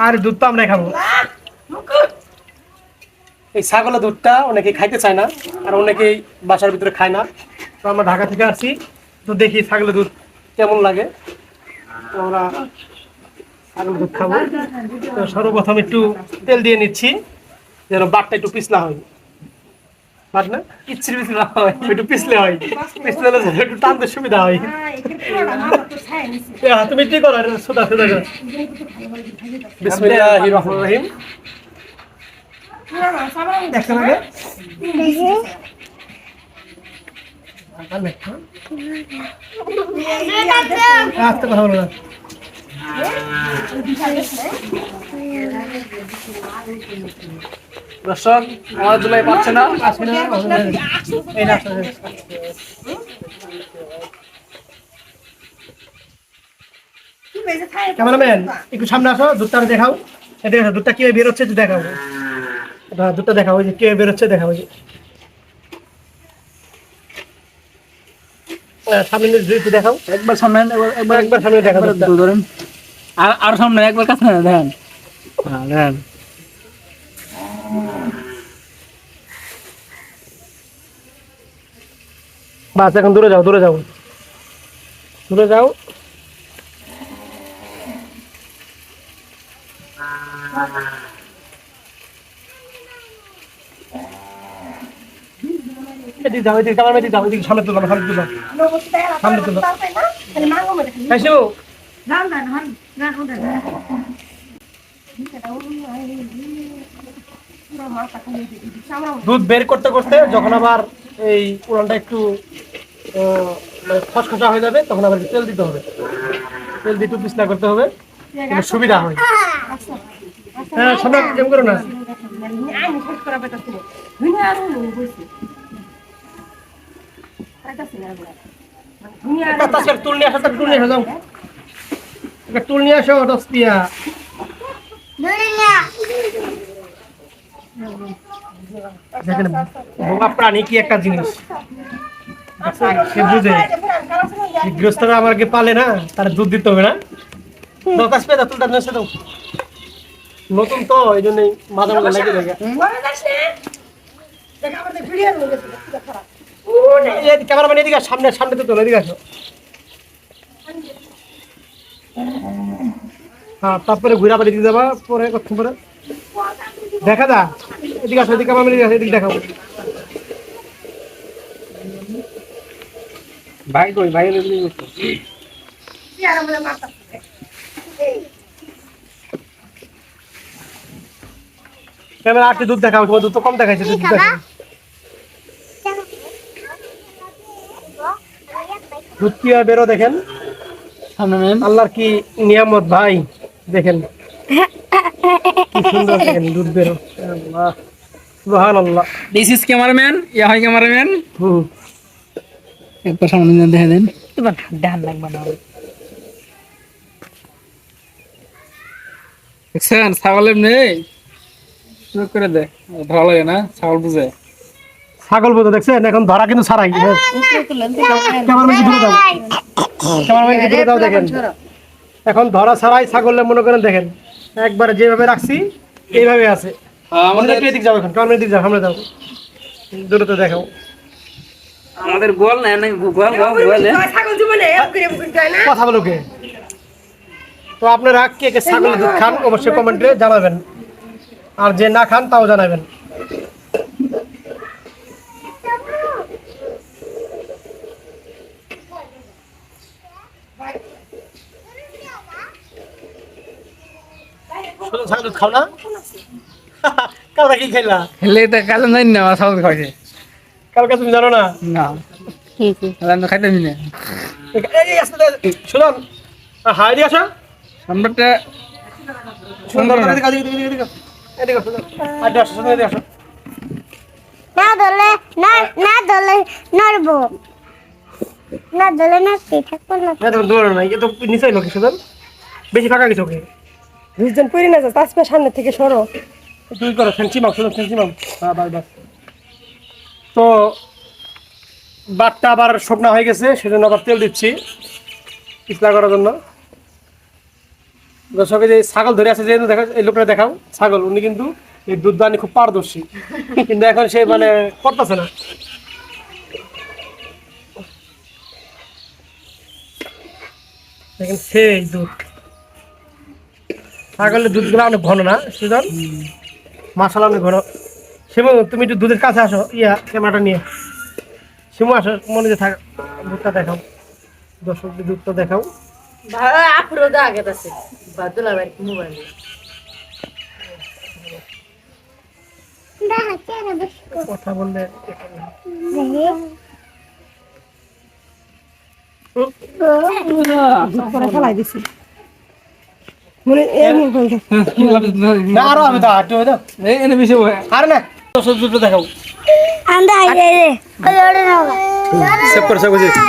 আর দুধ তো আমরা খাবো। এই ছাগলের দুধটা অনেকে খাইতে চায় না, আর অনেকেই বাসার ভিতরে খায় না। তো আমরা ঢাকা থেকে আসছি, তো দেখি ছাগলের দুধ কেমন লাগে। তো আমরা ছাগলের দুধ খাবো। তো সর্বপ্রথম একটু তেল দিয়ে নিচ্ছি, যেন বাটটা একটু পিছলা হয়। বাট না ইচ্ছির পিছলা হয়, একটু পিছলে হয়, পিছলে হলে যেন একটু টানতে সুবিধা হয়। তুমি কি করো সোদা সোদা করো। বিসমিল্লাহির রহমানির রহিম। দেখছেন আগে আসতে কথা বলো না। দর্শক আমার জুলাই পাচ্ছে না। আসে না এই না ক্যামেরাম্যান একটু সামনে আসো, দুধটা আমি দেখাও। এটা দুধটা কিভাবে বের হচ্ছে দেখাও। দুধটা দেখাও, ওই যে কিভাবে বের হচ্ছে দেখাও। ওই যে সামনে একটু দেখাও, একবার সামনে একবার সামনে দেখাও দুধটা। ধরেন আর সামনে একবার কাছে দেখেন। হ্যাঁ দেখেন। বাস এখন দূরে যাও, দূরে যাও, দূরে যাও। এদিকে যাও, এদিকে যাও, এদিকে যাও, এদিকে সামনে তুলো, সামনে তুলো, সামনে তুলো। এসো দুধ বের করতে করতে যখন আবার এই উড়ানটা একটু মানে খসখসা হয়ে যাবে, তখন আবার তেল দিতে হবে। তেল দিয়ে একটু পিছলা করতে হবে, সুবিধা হয়। হ্যাঁ শোনো, কেমন করো না। টুল নিয়ে আসো, টুল নিয়ে আসো, যাও একটা টুল নিয়ে আসো, দস্তিয়া। দেখেন বোবা প্রাণী কি একটা জিনিস, সে বুঝে গৃহস্থরা আমাকে পালে না, তার দুধ দিতে হবে না। দরকার পেয়ে তুলটা নেছে দাও, নতুন তো এই জন্যই মাঝে মাঝে লেগে যায়। ক্যামেরাম্যান এদিকে সামনে, সামনে তো তোলো, এদিকে আসো। হ্যাঁ তারপরে ঘুরে আবার এদিকে যাবা, পরে কতক্ষণ পরে দেখা দা। এদিকে আসো, এদিকে ক্যামেরাম্যান এদিকে আসো, এদিকে দেখাবো। ভাই কই ভাই ক্যামেরা আটটি দুধ দেখাবো, তোমার দুধ তো কম দেখাইছে, দুধ দেখাবো। দুধ কি বেরো দেখেন, আল্লাহর কি নিয়ামত ভাই, দেখেন কি সুন্দর, দেখেন দুধ বেরো। আল্লাহ সুবহানাল্লাহ। দিস ইজ ক্যামেরাম্যান, ইয়া হয় ক্যামেরাম্যান। একবার সামনে দেখে দেন। এবার ডান লাগবে না। দেখছেন ছাগল নেই, শুরু করে দে। ভালো লাগে না ছাগল বুঝে, ছাগল বোঝা দেখছেন। এখন ধরা কিন্তু ছাড়াই, ক্যামেরাম্যান দূরে দাও, ক্যামেরাম্যান দূরে দাও। দেখেন এখন ধরা ছাড়াই ছাগলে মনে করেন, দেখেন একবার যেভাবে রাখছি এইভাবে আছে। আমাদের একটু এদিক যাও, এখন ক্যামেরার দিক যাও, সামনে যাও, দূরে তো দেখাও। আমাদের গোল না গোল গোলে কথা বলো কে। তো আপনারা কে কে ছাগলের দুধ খান অবশ্যই কমেন্টে জানাবেন, আর যে না খান তাও জানাবেন। ছাগল দুধ খাও না? কালকে কি খাইলা? হেলে তো কাল নাই না ছাগল খাইছে। কালকে তুমি জানো না? না কি কি আমি খাইতে নি না। এই আসতে শুনুন, হাই দি আসো আমরাটা সুন্দর করে দিকে দিকে দিকে দিকে এদিকে আসো, আর আসো, শুনে এদিকে আসো। না দলে না, না দলে নড়বো না, দলে নাচতে থাকবো না। না তো দৌড়ো না, এটা তো নিচেই লোক শুধু বেশি ফাঁকা কিছু ওকে দুজন পড়ি না, তাজপা সামনে থেকে সরো, তুই করো ফেন্সি মাও, শুধু ফেন্সি মাও। হ্যাঁ বাস বাস। তো বাটটা আবার শুকনা হয়ে গেছে, সেজন্য আবার তেল দিচ্ছি পিছলা করার জন্য। দর্শক এই যে ছাগল ধরে আছে যে দেখা এই লোকটা দেখাও ছাগল উনি কিন্তু এই দুধ দানি খুব পারদর্শী কিন্তু এখন সে মানে করতেছে না দেখেন সেই দুধ ছাগলের দুধগুলো অনেক ঘন না সুজন মাসালা অনেক ঘন শিমু তুমি একটু দুধের কাছে আসো ক্যামেরাটা নিয়ে শিমু আসো মনে যে থাক দুধটা দেখাও দর্শকদের দুধটা দেখাও ভাই আপুরো দা আগে আছে বাদুলা ভাই মোবাইল দেখা চেহারা বেশি কথা বললে হ্যাঁ, না আরো আমি তো হাঁটতে হবে তো এই এনে বেশি হয় আর না দর্শক দুধটা দেখাও আন্দা আইরে রে ওরে না সেভ করে